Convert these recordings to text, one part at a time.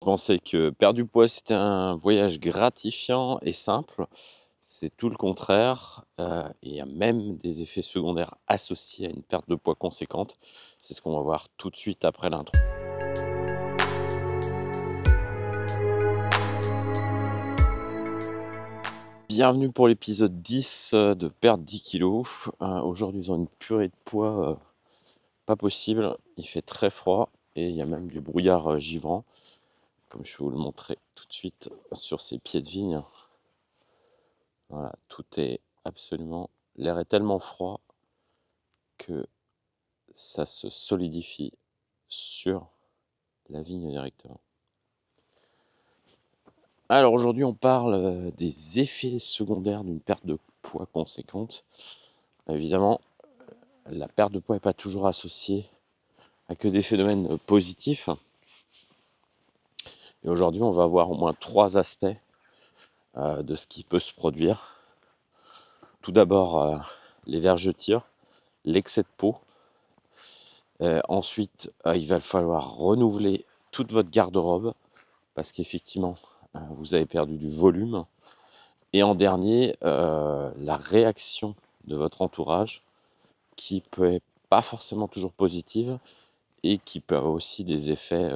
pensais que perdre du poids, c'était un voyage gratifiant et simple. C'est tout le contraire. Il y a même des effets secondaires associés à une perte de poids conséquente. C'est ce qu'on va voir tout de suite après l'intro. Bienvenue pour l'épisode 10 de perdre 10 kilos. Aujourd'hui, ils ont une purée de poids pas possible. Il fait très froid et il y a même du brouillard givrant, comme je vais vous le montrer tout de suite sur ces pieds de vigne. Voilà, tout est absolument... L'air est tellement froid que ça se solidifie sur la vigne directement. Alors aujourd'hui, on parle des effets secondaires d'une perte de poids conséquente. Évidemment, la perte de poids n'est pas toujours associée à que des phénomènes positifs. Et aujourd'hui, on va voir au moins 3 aspects de ce qui peut se produire. Tout d'abord, les vergetures, l'excès de peau. Ensuite, il va falloir renouveler toute votre garde-robe parce qu'effectivement, vous avez perdu du volume. Et en dernier, la réaction de votre entourage qui peut être pas forcément toujours positive et qui peut avoir aussi des effets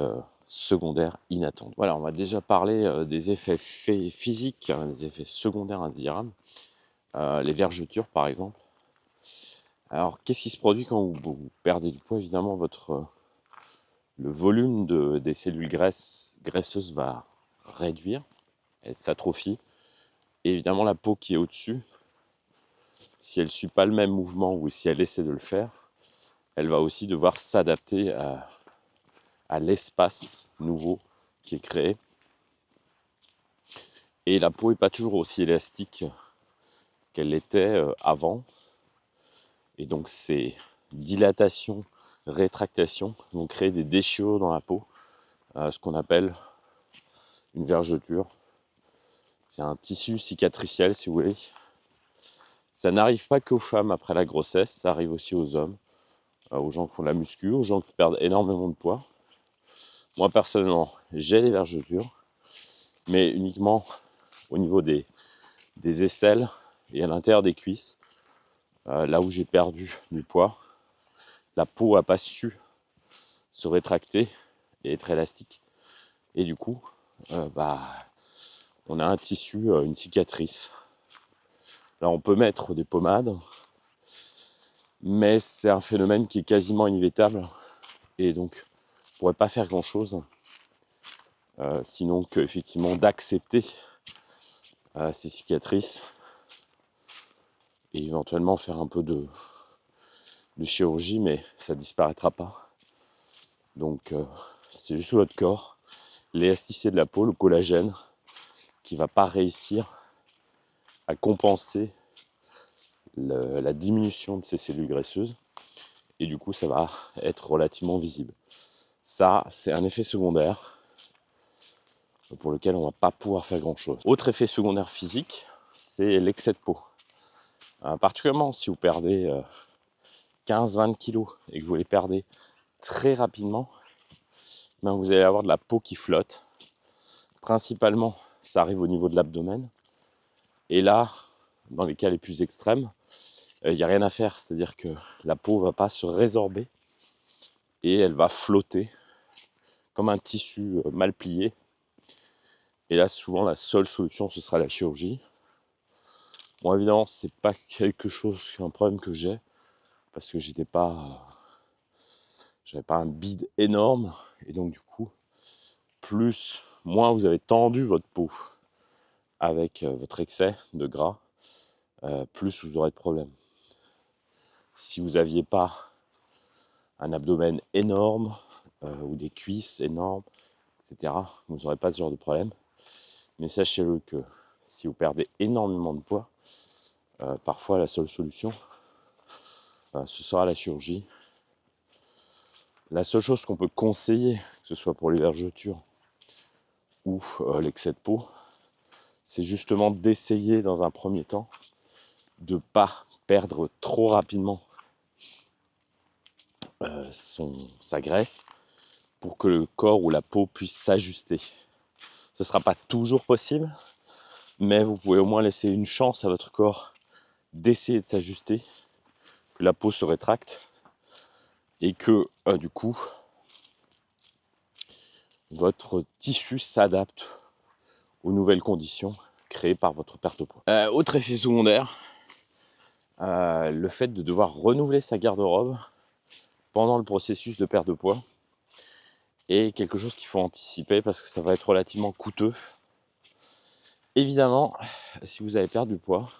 secondaires inattendus. Voilà, on va déjà parler des effets physiques, des effets secondaires indésirables. Les vergetures par exemple. Alors, qu'est-ce qui se produit quand vous perdez du poids? Évidemment, le volume des cellules graisseuses va réduire, elle s'atrophie. Et évidemment, la peau qui est au-dessus, si elle ne suit pas le même mouvement ou si elle essaie de le faire, elle va aussi devoir s'adapter à l'espace nouveau qui est créé. Et la peau n'est pas toujours aussi élastique qu'elle l'était avant. Et donc, ces dilatations, rétractations vont créer des déchirures dans la peau, ce qu'on appelle une vergeture. C'est un tissu cicatriciel, si vous voulez. Ça n'arrive pas qu'aux femmes après la grossesse, ça arrive aussi aux hommes, aux gens qui font de la muscu, aux gens qui perdent énormément de poids. Moi, personnellement, j'ai les vergetures, mais uniquement au niveau des aisselles et à l'intérieur des cuisses. Là où j'ai perdu du poids, la peau n'a pas su se rétracter et être élastique. Et du coup, on a un tissu, une cicatrice. Là, on peut mettre des pommades, mais c'est un phénomène qui est quasiment inévitable. Et donc, on ne pourrait pas faire grand-chose, sinon que effectivement d'accepter ces cicatrices et éventuellement faire un peu de chirurgie, mais ça ne disparaîtra pas. Donc, c'est juste votre corps, l'élasticité de la peau, le collagène, qui ne va pas réussir à compenser la diminution de ces cellules graisseuses. Et du coup, ça va être relativement visible. Ça, c'est un effet secondaire pour lequel on ne va pas pouvoir faire grand-chose. Autre effet secondaire physique, c'est l'excès de peau. Particulièrement si vous perdez 15-20 kilos et que vous les perdez très rapidement, vous allez avoir de la peau qui flotte. Principalement, ça arrive au niveau de l'abdomen. Et là, dans les cas les plus extrêmes, il n'y a rien à faire. C'est-à-dire que la peau ne va pas se résorber et elle va flotter comme un tissu mal plié. Et là, souvent, la seule solution, ce sera la chirurgie. Bon, évidemment, c'est pas un problème que j'ai, parce que j'avais pas un bide énorme, et donc du coup, moins vous avez tendu votre peau avec votre excès de gras, plus vous aurez de problèmes. Si vous n'aviez pas un abdomen énorme ou des cuisses énormes, etc., vous n'aurez pas ce genre de problème. Mais sachez-le que si vous perdez énormément de poids, parfois la seule solution, ce sera la chirurgie. La seule chose qu'on peut conseiller, que ce soit pour les vergetures ou l'excès de peau, c'est justement d'essayer dans un premier temps de ne pas perdre trop rapidement sa graisse pour que le corps ou la peau puisse s'ajuster. Ce ne sera pas toujours possible, mais vous pouvez au moins laisser une chance à votre corps d'essayer de s'ajuster, que la peau se rétracte et que du coup votre tissu s'adapte aux nouvelles conditions créées par votre perte de poids. Autre effet secondaire, le fait de devoir renouveler sa garde-robe pendant le processus de perte de poids est quelque chose qu'il faut anticiper parce que ça va être relativement coûteux. Évidemment, si vous allez perdre du poids,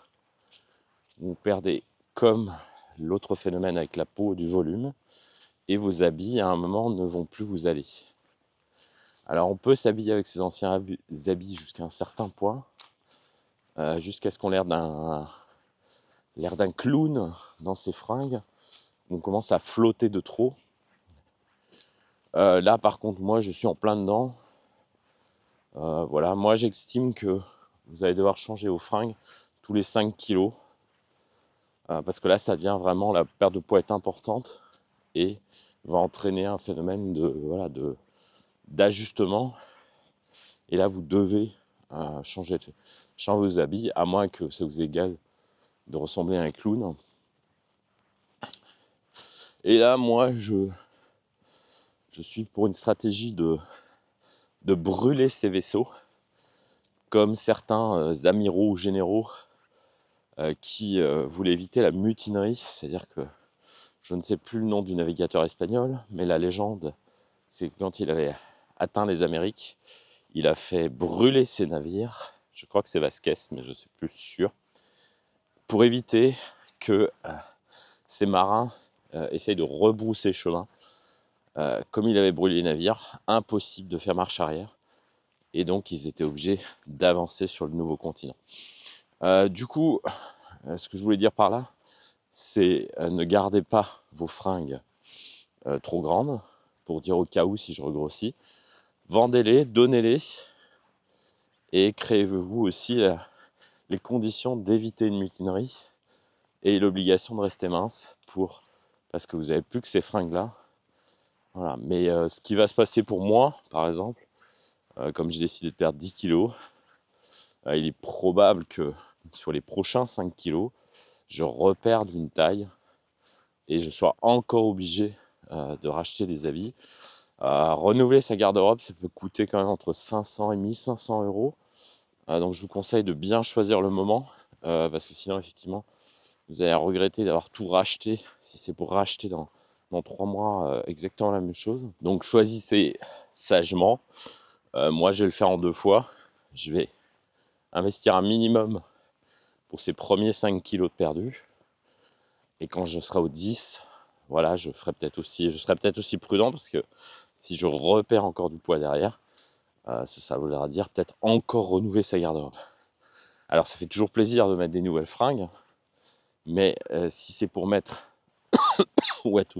vous perdez comme l'autre phénomène avec la peau du volume et vos habits à un moment ne vont plus vous aller. Alors on peut s'habiller avec ses anciens habits jusqu'à un certain point, jusqu'à ce qu'on ait l'air d'un clown dans ses fringues. On commence à flotter de trop. Là par contre moi je suis en plein dedans. Voilà, moi j'estime que vous allez devoir changer vos fringues tous les 5 kilos. Parce que là ça devient vraiment, la perte de poids est importante et va entraîner un phénomène d'ajustement. Et là vous devez changer vos habits, à moins que ça vous égale de ressembler à un clown. Et là moi je suis pour une stratégie de brûler ces vaisseaux, comme certains amiraux ou généraux qui voulaient éviter la mutinerie. C'est-à-dire que je ne sais plus le nom du navigateur espagnol, mais la légende, c'est que quand il avait atteint les Amériques, il a fait brûler ses navires, je crois que c'est Vasquez, mais je ne suis plus sûr, pour éviter que ces marins essayent de rebrousser chemin. Comme il avait brûlé les navires, impossible de faire marche arrière. Et donc, ils étaient obligés d'avancer sur le nouveau continent. Du coup, ce que je voulais dire par là, c'est ne gardez pas vos fringues trop grandes, pour dire au cas où si je regrossis. Vendez-les, donnez-les, et créez-vous aussi les conditions d'éviter une mutinerie et l'obligation de rester mince parce que vous n'avez plus que ces fringues-là. Voilà. Mais ce qui va se passer pour moi, par exemple, comme j'ai décidé de perdre 10 kilos, il est probable que sur les prochains 5 kilos, je reperde une taille et je sois encore obligé de racheter des habits. Renouveler sa garde-robe, ça peut coûter quand même entre 500 et 1500 euros. Donc je vous conseille de bien choisir le moment, parce que sinon effectivement vous allez regretter d'avoir tout racheté si c'est pour racheter dans 3 mois exactement la même chose. Donc choisissez sagement. Moi je vais le faire en 2 fois. Je vais investir un minimum pour ces premiers 5 kilos de perdu. Et quand je serai au 10, voilà, je serai peut-être aussi prudent, parce que si je repère encore du poids derrière, ça voudra dire peut-être encore renouveler sa garde-robe. Alors ça fait toujours plaisir de mettre des nouvelles fringues, mais si c'est pour mettre ou être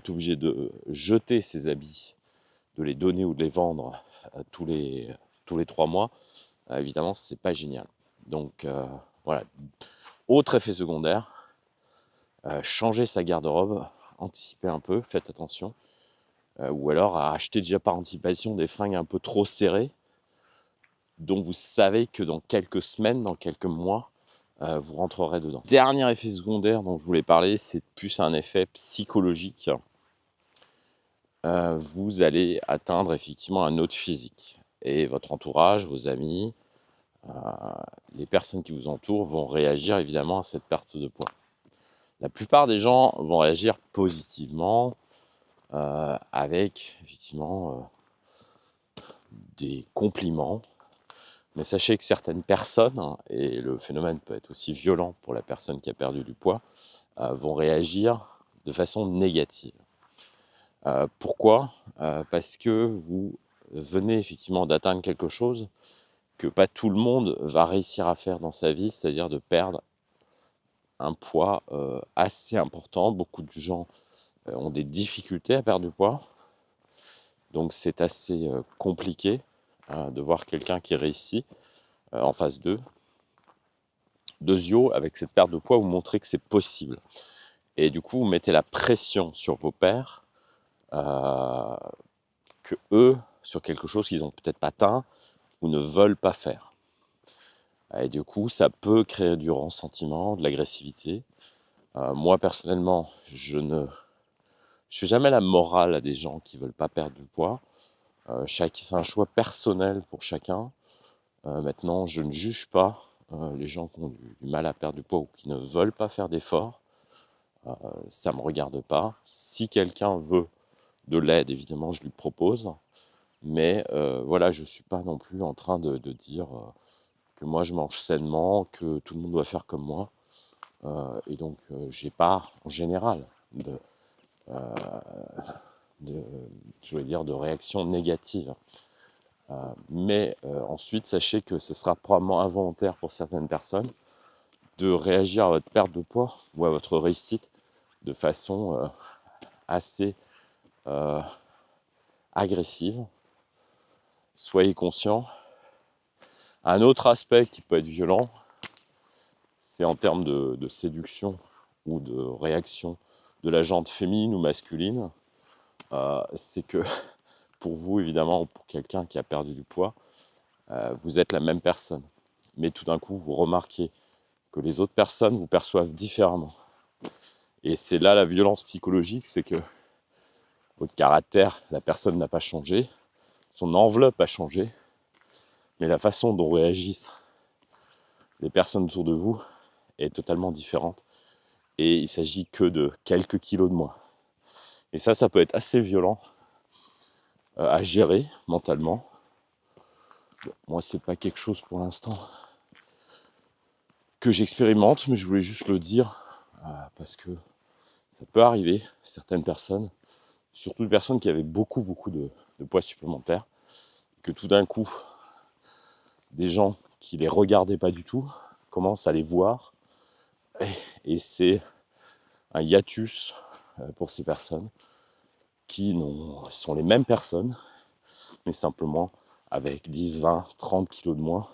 obligé de jeter ses habits, de les donner ou de les vendre tous les 3 mois, évidemment c'est pas génial. Donc voilà. Autre effet secondaire, changer sa garde-robe, anticiper un peu, faites attention. Ou alors à acheter déjà par anticipation des fringues un peu trop serrées, dont vous savez que dans quelques semaines, dans quelques mois, vous rentrerez dedans. Dernier effet secondaire dont je voulais parler, c'est plus un effet psychologique. Vous allez atteindre effectivement un autre physique. Et votre entourage, vos amis, les personnes qui vous entourent vont réagir évidemment à cette perte de poids. La plupart des gens vont réagir positivement, avec effectivement des compliments. Mais sachez que certaines personnes, et le phénomène peut être aussi violent pour la personne qui a perdu du poids, vont réagir de façon négative. Pourquoi ? Parce que vous venez effectivement d'atteindre quelque chose que pas tout le monde va réussir à faire dans sa vie, c'est-à-dire de perdre un poids assez important. Beaucoup de gens ont des difficultés à perdre du poids, donc c'est assez compliqué de voir quelqu'un qui réussit en face d'eux. Yeux avec cette perte de poids, vous montrez que c'est possible. Et du coup, vous mettez la pression sur vos pairs euh, que eux sur quelque chose qu'ils n'ont peut-être pas atteint ou ne veulent pas faire. Et du coup, ça peut créer du ressentiment, de l'agressivité. Moi, personnellement, je fais jamais la morale à des gens qui veulent pas perdre du poids. C'est un choix personnel pour chacun. Maintenant, je ne juge pas les gens qui ont du mal à perdre du poids ou qui ne veulent pas faire d'efforts. Ça ne me regarde pas. Si quelqu'un veut de l'aide, évidemment, je lui propose. Mais voilà, je ne suis pas non plus en train de dire que moi, je mange sainement, que tout le monde doit faire comme moi. Et donc, j'ai pas, en général, de, je veux dire, de réaction négative. Mais ensuite, sachez que ce sera probablement involontaire pour certaines personnes de réagir à votre perte de poids ou à votre réussite de façon assez agressive. Soyez conscient. Un autre aspect qui peut être violent, c'est en termes de séduction ou de réaction de la jante féminine ou masculine. C'est que pour vous, évidemment, ou pour quelqu'un qui a perdu du poids, vous êtes la même personne. Mais tout d'un coup, vous remarquez que les autres personnes vous perçoivent différemment. Et c'est là la violence psychologique, c'est que votre caractère, la personne n'a pas changé, son enveloppe a changé, mais la façon dont réagissent les personnes autour de vous est totalement différente. Et il s'agit que de quelques kilos de moins. Et ça peut être assez violent à gérer mentalement. Bon, moi, c'est pas quelque chose pour l'instant que j'expérimente, mais je voulais juste le dire parce que ça peut arriver certaines personnes, surtout des personnes qui avaient beaucoup de poids supplémentaires, que tout d'un coup, des gens qui les regardaient pas du tout commencent à les voir, et c'est un hiatus pour ces personnes qui sont les mêmes personnes, mais simplement avec 10, 20, 30 kilos de moins,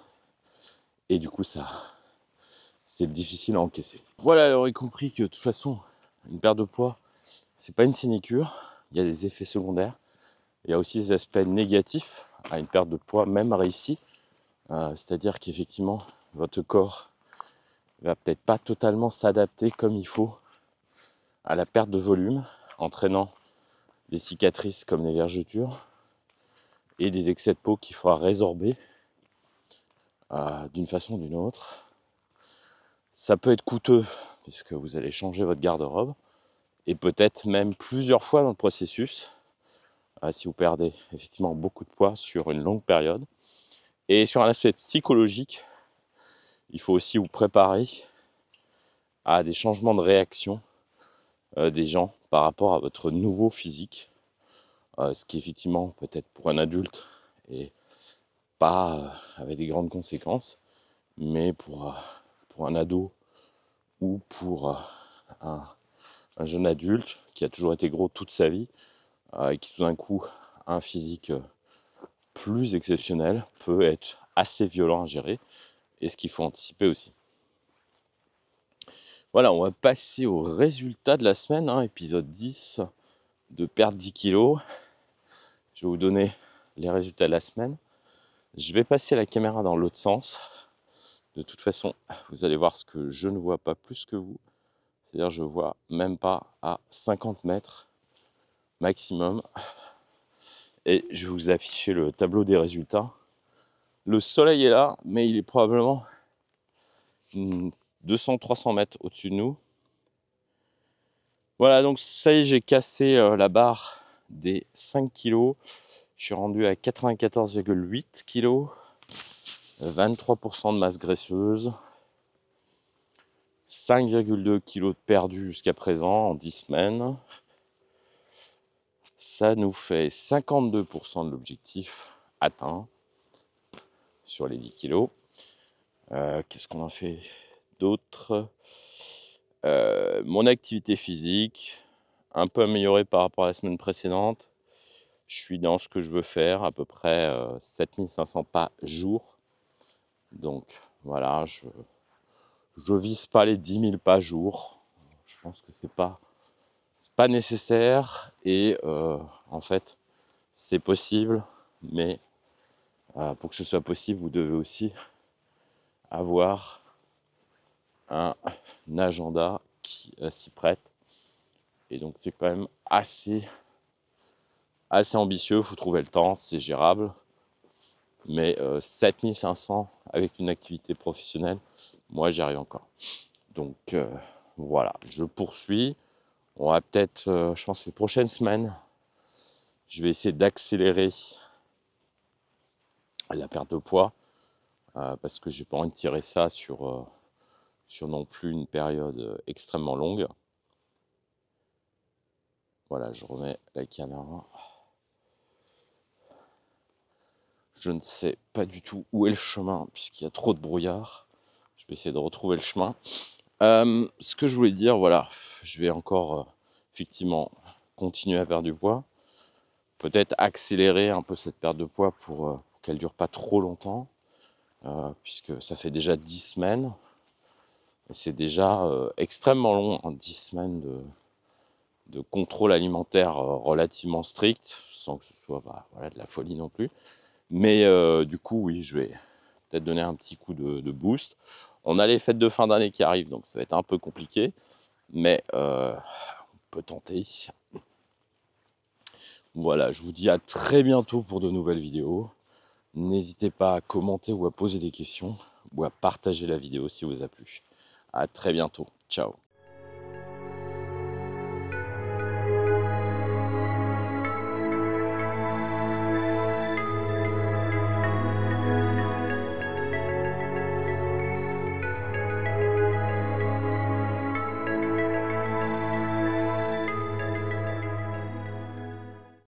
et du coup c'est difficile à encaisser. Voilà, alors y compris que de toute façon, une perte de poids, c'est pas une sinécure, il y a des effets secondaires, il y a aussi des aspects négatifs à une perte de poids, même réussie, c'est-à-dire qu'effectivement, votre corps va peut-être pas totalement s'adapter comme il faut à la perte de volume, entraînant des cicatrices comme les vergetures et des excès de peau qu'il faudra résorber d'une façon ou d'une autre. Ça peut être coûteux puisque vous allez changer votre garde-robe et peut-être même plusieurs fois dans le processus si vous perdez effectivement beaucoup de poids sur une longue période. Et sur un aspect psychologique, il faut aussi vous préparer à des changements de réaction des gens par rapport à votre nouveau physique, ce qui effectivement peut-être pour un adulte et pas avec des grandes conséquences, mais pour un ado ou pour un jeune adulte qui a toujours été gros toute sa vie et qui tout d'un coup a un physique plus exceptionnel peut être assez violent à gérer, et ce qu'il faut anticiper aussi. Voilà, on va passer au résultat de la semaine, épisode 10, de perdre 10 kilos. Je vais vous donner les résultats de la semaine. Je vais passer la caméra dans l'autre sens. De toute façon, vous allez voir ce que je ne vois pas plus que vous. C'est-à-dire je vois même pas à 50 mètres maximum. Et je vais vous afficher le tableau des résultats. Le soleil est là, mais il est probablement 200-300 mètres au-dessus de nous. Voilà, donc ça y est, j'ai cassé la barre des 5 kilos. Je suis rendu à 94,8 kilos, 23% de masse graisseuse, 5,2 kilos de perdu jusqu'à présent en 10 semaines. Ça nous fait 52% de l'objectif atteint sur les 10 kilos. Qu'est-ce qu'on a fait d'autre ? Mon activité physique, un peu améliorée par rapport à la semaine précédente. Je suis dans ce que je veux faire, à peu près 7500 pas jour. Donc voilà, je vise pas les 10 000 pas jour. Je pense que c'est pas c'est pas nécessaire et en fait c'est possible, mais pour que ce soit possible, vous devez aussi avoir un agenda qui s'y prête. Et donc c'est quand même assez ambitieux, il faut trouver le temps, c'est gérable. Mais 7500 avec une activité professionnelle, moi j'y arrive encore. Donc voilà, je poursuis. On va peut-être, je pense les prochaines semaines, je vais essayer d'accélérer la perte de poids parce que j'ai pas envie de tirer ça sur non plus une période extrêmement longue. Voilà, je remets la caméra. Je ne sais pas du tout où est le chemin puisqu'il y a trop de brouillard. Je vais essayer de retrouver le chemin. Ce que je voulais dire, voilà, je vais encore effectivement continuer à perdre du poids. Peut-être accélérer un peu cette perte de poids pour qu'elle ne dure pas trop longtemps. Puisque ça fait déjà 10 semaines. Et c'est déjà extrêmement long, hein, 10 semaines de contrôle alimentaire relativement strict, sans que ce soit voilà, de la folie non plus. Mais du coup, oui, je vais peut-être donner un petit coup de boost. On a les fêtes de fin d'année qui arrivent, donc ça va être un peu compliqué, mais on peut tenter. Voilà, je vous dis à très bientôt pour de nouvelles vidéos. N'hésitez pas à commenter ou à poser des questions, ou à partager la vidéo si vous a plu. À très bientôt. Ciao.